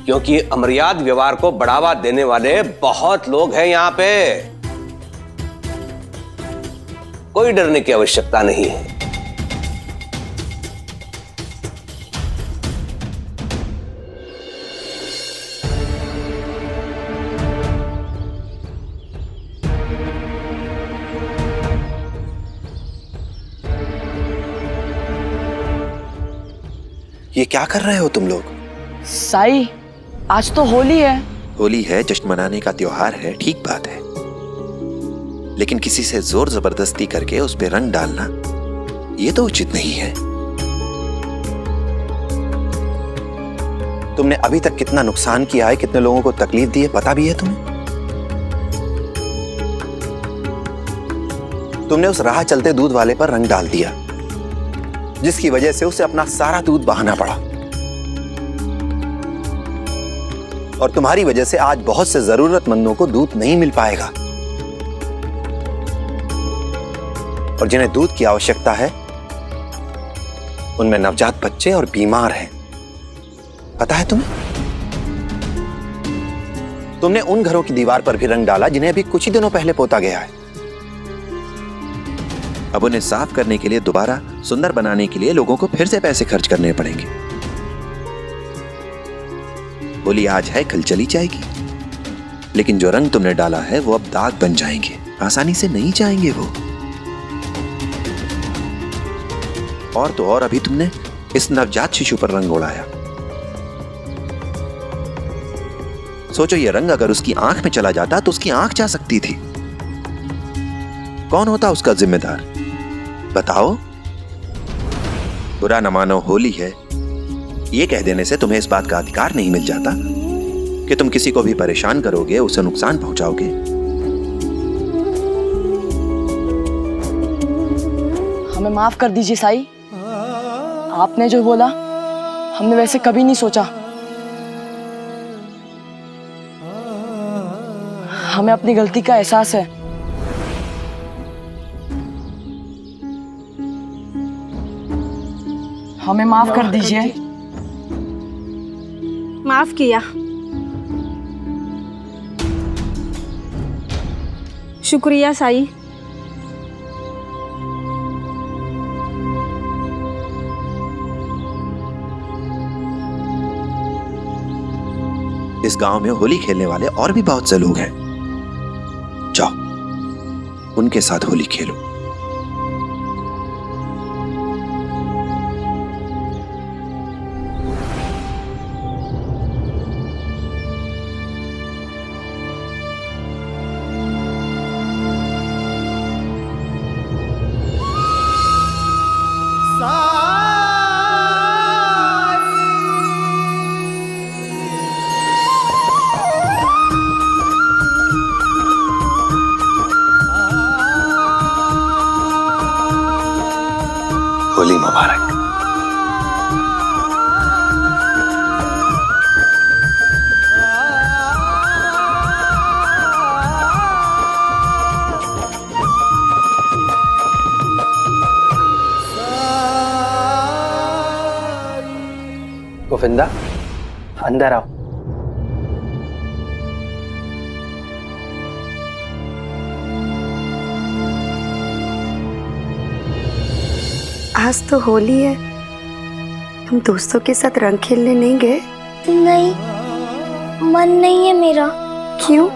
क्योंकि अमर्याद व्यवहार को बढ़ावा देने वाले बहुत लोग हैं यहाँ पे। कोई डरने की आवश्यकता नहीं है। ये क्या कर रहे हो तुम लोग? साई, आज तो होली है। होली है, जश्न मनाने का त्योहार है, ठीक बात है, लेकिन किसी से जोर जबरदस्ती करके उस पे रंग डालना ये तो उचित नहीं है। तुमने अभी तक कितना नुकसान किया है, कितने लोगों को तकलीफ दी है, पता भी है तुम्हें? तुमने उस राह चलते दूध वाले पर रंग डाल दिया, जिसकी वजह से उसे अपना सारा दूध बहाना पड़ा, और तुम्हारी वजह से आज बहुत से जरूरतमंदों को दूध नहीं मिल पाएगा, और जिन्हें दूध की आवश्यकता है उनमें नवजात बच्चे और बीमार हैं। पता है तुम्हें? तुमने उन घरों की दीवार पर भी रंग डाला जिन्हें अभी कुछ ही दिनों पहले पोता गया है। अब उन्हें साफ करने के लिए, दोबारा सुंदर बनाने के लिए लोगों को फिर से पैसे खर्च करने पड़ेंगे। होली आज है, कल चली जाएगी, लेकिन जो रंग तुमने डाला है वो अब दाग बन जाएंगे, आसानी से नहीं जाएंगे वो। और तो और अभी तुमने इस नवजात शिशु पर रंग उड़ाया। सोचो, ये रंग अगर उसकी आंख में चला जाता तो उसकी आंख जा सकती थी। कौन होता उसका जिम्मेदार? बताओ। बुरा न मानो, होली है, ये कह देने से तुम्हें इस बात का अधिकार नहीं मिल जाता कि तुम किसी को भी परेशान करोगे, उसे नुकसान पहुंचाओगे। हमें माफ कर दीजिए साई, आपने जो बोला हमने वैसे कभी नहीं सोचा। हमें अपनी गलती का एहसास है। हमें माफ कर दीजिए। माफ किया। शुक्रिया साई। इस गांव में होली खेलने वाले और भी बहुत से लोग हैं, जाओ उनके साथ होली खेलो। होली मुबारक। गोविंदा, अंदर आओ। आज तो होली है, हम दोस्तों के साथ रंग खेलने नहीं गए? नहीं, मन नहीं है मेरा। क्यों?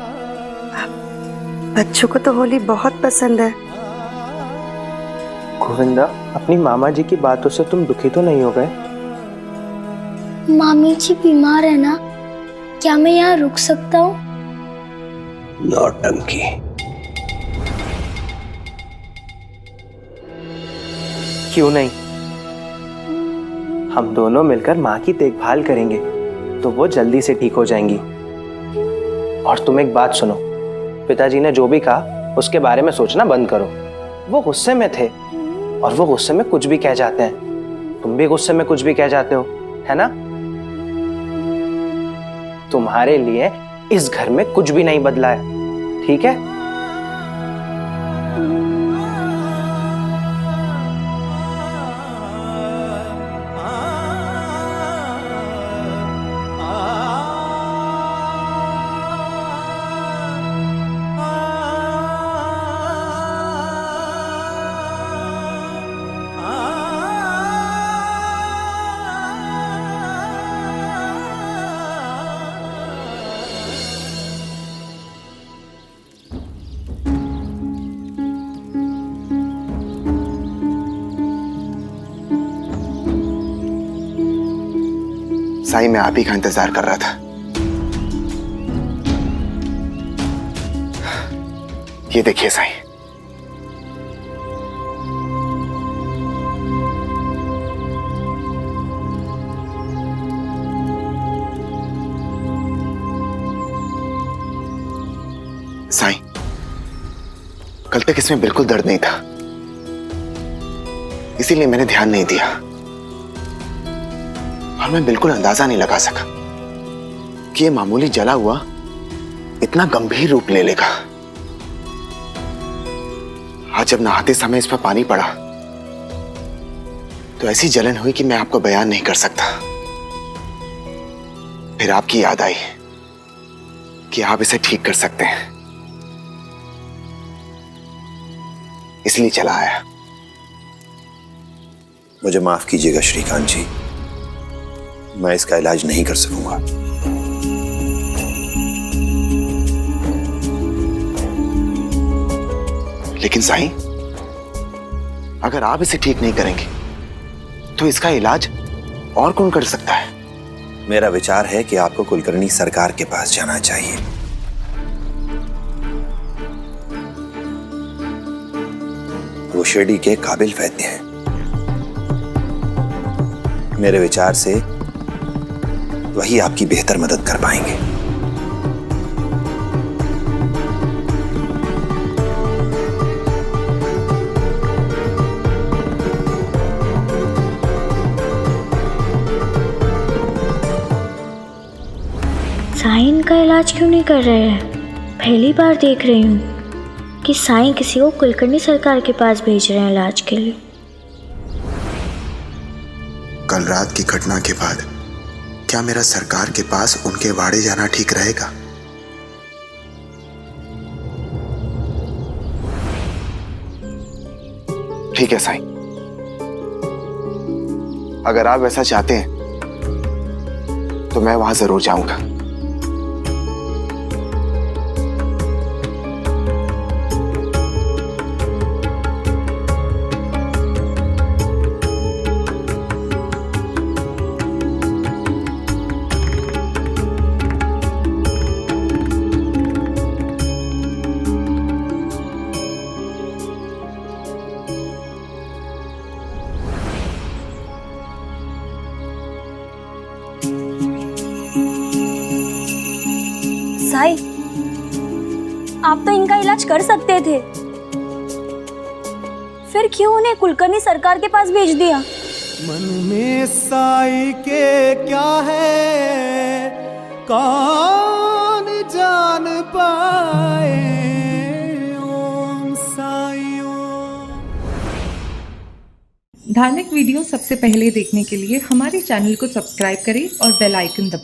बच्चों को तो होली बहुत पसंद है। गोविंदा, अपनी मामा जी की बातों से तुम दुखी तो नहीं हो गए? मामी जी बीमार है ना, क्या मैं यहाँ रुक सकता हूँ? नौटंकी। क्यों नहीं? हम दोनों मिलकर माँ की देखभाल करेंगे तो वो जल्दी से ठीक हो जाएंगी। और तुम एक बात सुनो, पिताजी ने जो भी कहा उसके बारे में सोचना बंद करो। वो गुस्से में थे और वो गुस्से में कुछ भी कह जाते हैं। तुम भी गुस्से में कुछ भी कह जाते हो, है ना? तुम्हारे लिए इस घर में कुछ भी नहीं बदला है, ठीक है? साईं, मैं आप ही का इंतजार कर रहा था। ये देखिए साईं। साईं, कल तक इसमें बिल्कुल दर्द नहीं था, इसीलिए मैंने ध्यान नहीं दिया और मैं बिल्कुल अंदाजा नहीं लगा सका कि ये मामूली जला हुआ इतना गंभीर रूप ले लेगा। आज जब नहाते समय इस पर पानी पड़ा तो ऐसी जलन हुई कि मैं आपको बयान नहीं कर सकता। फिर आपकी याद आई कि आप इसे ठीक कर सकते हैं, इसलिए चला आया। मुझे माफ कीजिएगा श्रीकांत जी, मैं इसका इलाज नहीं कर सकूंगा। लेकिन साईं, अगर आप इसे ठीक नहीं करेंगे तो इसका इलाज और कौन कर सकता है? मेरा विचार है कि आपको कुलकर्णी सरकार के पास जाना चाहिए। वो शिरडी के काबिल वैद्य हैं। मेरे विचार से वही आपकी बेहतर मदद कर पाएंगे। साईं का इलाज क्यों नहीं कर रहे हैं? पहली बार देख रही हूँ कि साईं किसी को कुलकर्णी सरकार के पास भेज रहे हैं इलाज के लिए। कल रात की घटना के बाद क्या मेरा सरकार के पास उनके वाड़े जाना ठीक रहेगा? ठीक है साईं, अगर आप ऐसा चाहते हैं तो मैं वहां जरूर जाऊंगा। साईं, आप तो इनका इलाज कर सकते थे, फिर क्यों उन्हें कुलकर्णी सरकार के पास भेज दिया? मन में साई के क्या है कौन जान पाए। ओम साई ओम। धार्मिक वीडियो सबसे पहले देखने के लिए हमारे चैनल को सब्सक्राइब करें और बेल आइकन दबाएं।